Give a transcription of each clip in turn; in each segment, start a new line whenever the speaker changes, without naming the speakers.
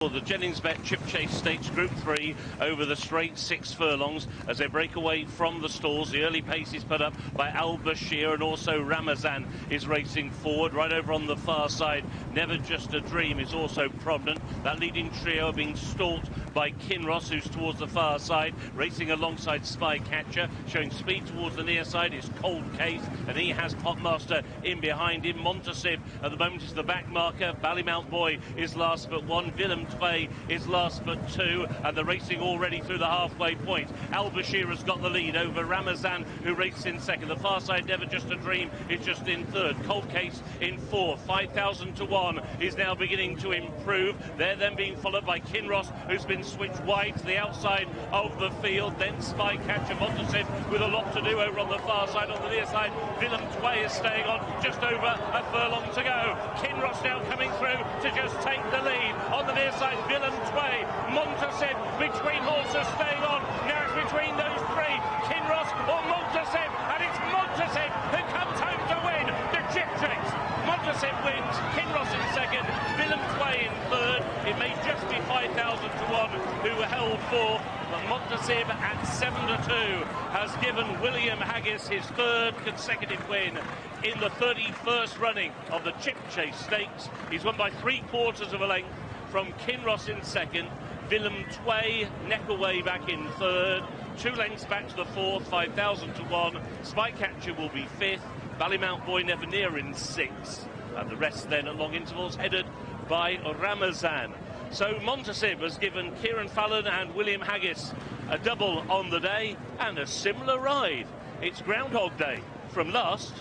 The Jennings-Bet Chip Chase Stakes Group 3 over the straight 6 furlongs as they break away from the stalls. The early pace is put up by Al Bashir, and also Ramazan is racing forward. Right over on the far side, Never Just a Dream is also prominent. That leading trio being stalked by Kinross, who's towards the far side, racing alongside Spycatcher. Showing speed towards the near side is Cold Case, and he has Popmaster in behind him. Montassib at the moment is the back marker. Ballymount Boy is last but one. Willem Tway is last but two, and the racing already through the halfway point. Al Bashir has got the lead over Ramazan, who races in second. The far side, Never Just a Dream, is just in third. Cold Case in fourth. 5,000 to 1 is now beginning to improve. They're then being followed by Kinross, who's been switched wide to the outside of the field. Then Spycatcher, Montassib with a lot to do over on the far side. On the near side, Willem Tway is staying on, just over a furlong to go. Kinross now coming through to just take the lead. On the near side, Willem Tway, Montassib between horses staying on. Now it's between those three, Kinross or Montassib, and it's Montassib who comes home to win the Chip Chase. Montassib wins, Kinross in second, Willem Tway in third. It may just be 5,000 to 1 who held fourth, but Montassib at 7 to 2 has given William Haggas his third consecutive win in the 31st running of the Chip Chase Stakes. He's won by 3/4 of a length from Kinross in second, Willem Tway neck away back in third, 2 lengths back to the fourth, 5,000 to 1. Spycatcher will be fifth, Ballymount Boy Never Near in sixth, and the rest then at long intervals headed by Ramazan. So Montassib has given Cieren Fallon and William Haggas a double on the day, and a similar ride. It's Groundhog Day from last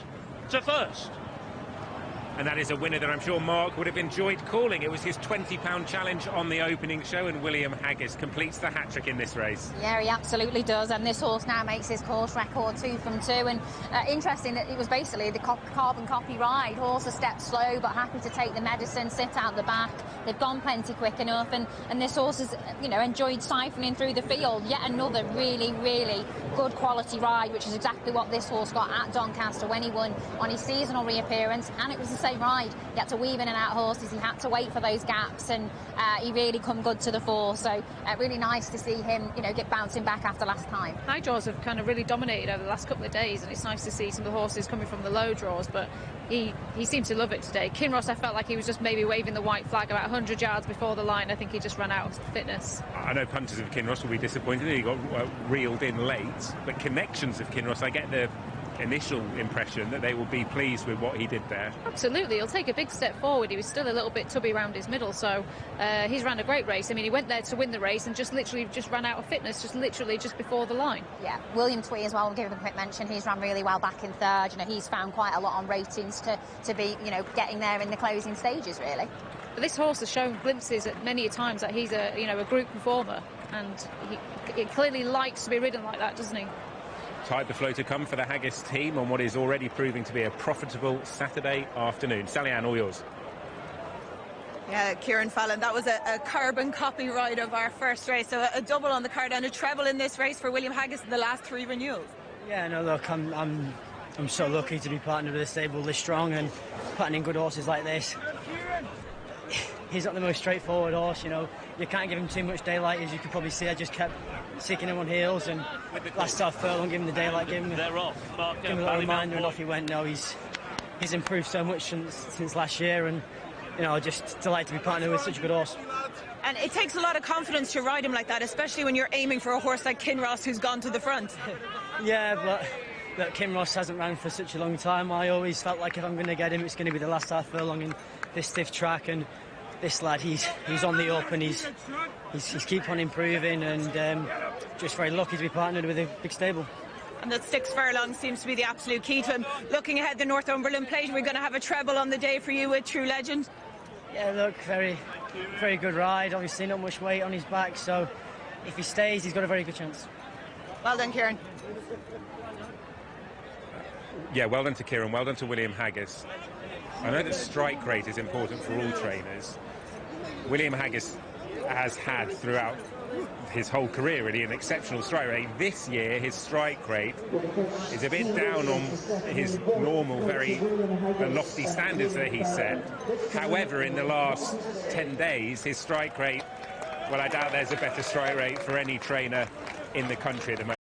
to first.
And that is a winner that I'm sure Mark would have enjoyed calling. It was his £20 challenge on the opening show, and William Haggas completes the hat-trick in this race.
Yeah, he absolutely does, and this horse now makes his course record 2 from 2. And interesting that it was basically the carbon copy ride. Horse a step slow, but happy to take the medicine, sit out the back. They've gone plenty quick enough, and this horse has, enjoyed siphoning through the field. Yet another really, really good quality ride, which is exactly what this horse got at Doncaster when he won on his seasonal reappearance, and it was the same ride. He had to weave in and out horses, he had to wait for those gaps, and he really come good to the fore. So really nice to see him, get bouncing back after last time.
High draws have kind of really dominated over the last couple of days, and it's nice to see some of the horses coming from the low draws, but he seemed to love it today. Kinross, I felt like he was just maybe waving the white flag about 100 yards before the line. I think he just ran out of fitness.
I know punters of Kinross will be disappointed that he got reeled in late, but connections of Kinross, I get the initial impression that they will be pleased with what he did there.
Absolutely, he'll take a big step forward. He was still a little bit tubby around his middle, so he's ran a great race. I mean, he went there to win the race and just ran out of fitness, just before the line.
Yeah, William Tway as well, we'll give him a quick mention. He's ran really well back in third. He's found quite a lot on ratings to be, getting there in the closing stages, really.
But this horse has shown glimpses at many times that he's a group performer, and he clearly likes to be ridden like that, doesn't he?
Tide the flow to come for the Haggas team on what is already proving to be a profitable Saturday afternoon. Sally Ann, all yours.
Yeah, Cieren Fallon, that was a carbon copy ride of our first race, so a double on the card and a treble in this race for William Haggas in the last 3 renewals.
Yeah, no, look, I'm so lucky to be partnered with a stable this strong and partnering good horses like this. He's not the most straightforward horse, you can't give him too much daylight, as you can probably see. I just kept sticking him on heels, and last half furlong, give him the daylight, give him a little reminder, and off he went. No, he's improved so much since last year, and just delighted to be partnered with such a good horse.
And it takes a lot of confidence to ride him like that, especially when you're aiming for a horse like Kinross, who's gone to the front.
Yeah, but look, Kinross hasn't ran for such a long time. I always felt like if I'm going to get him, it's going to be the last half furlong in this stiff track, and this lad, he's on the up, and he's keep on improving, and just very lucky to be partnered with a big stable.
And that 6 furlong seems to be the absolute key to him. Looking ahead, the Northumberland Plate, we're going to have a treble on the day for you with True Legend.
Yeah, look, very, very good ride. Obviously not much weight on his back, so if he stays, he's got a very good chance.
Well done, Cieren.
Yeah, well done to Cieren, well done to William Haggas. I know that strike rate is important for all trainers. William Haggas has had throughout his whole career, really, an exceptional strike rate. This year, his strike rate is a bit down on his normal, very lofty standards that he set. However, in the last 10 days, his strike rate, well, I doubt there's a better strike rate for any trainer in the country at the moment.